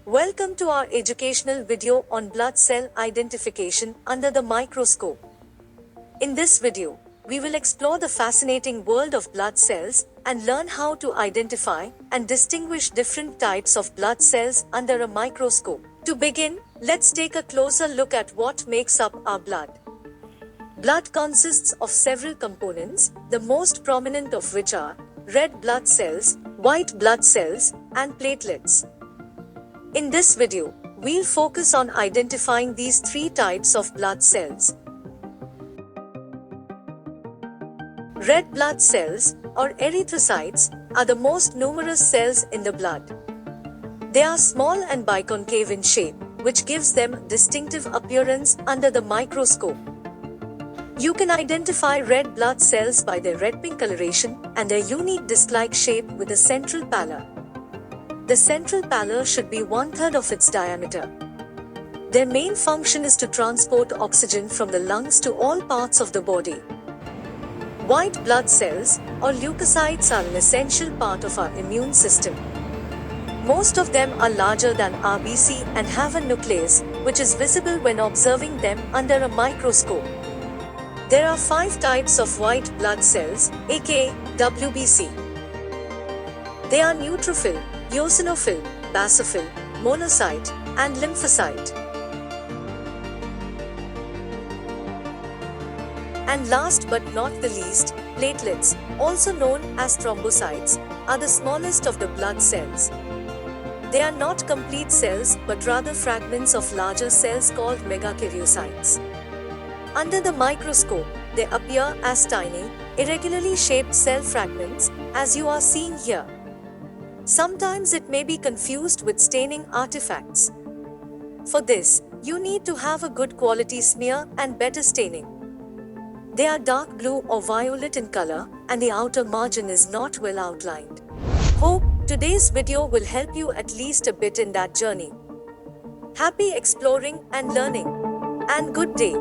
Welcome to our educational video on blood cell identification under the microscope. In this video, we will explore the fascinating world of blood cells and learn how to identify and distinguish different types of blood cells under a microscope. To begin, let's take a closer look at what makes up our blood. Blood consists of several components, the most prominent of which are red blood cells, white blood cells, and platelets. In this video, we'll focus on identifying these three types of blood cells. Red blood cells, or erythrocytes, are the most numerous cells in the blood. They are small and biconcave in shape, which gives them distinctive appearance under the microscope. You can identify red blood cells by their red-pink coloration and their unique disc-like shape with a central pallor. The central pallor should be 1/3 of its diameter. Their main function is to transport oxygen from the lungs to all parts of the body. White blood cells, or leukocytes, are an essential part of our immune system. Most of them are larger than RBC and have a nucleus, which is visible when observing them under a microscope. There are 5 types of white blood cells, aka WBC. They are neutrophil, eosinophil, basophil, monocyte, and lymphocyte. And last but not the least, platelets, also known as thrombocytes, are the smallest of the blood cells. They are not complete cells but rather fragments of larger cells called megakaryocytes. Under the microscope, they appear as tiny, irregularly shaped cell fragments, as you are seeing here. Sometimes it may be confused with staining artifacts. For this, you need to have a good quality smear and better staining. They are dark blue or violet in color, and the outer margin is not well outlined. Hope today's video will help you at least a bit in that journey. Happy exploring and learning, and good day.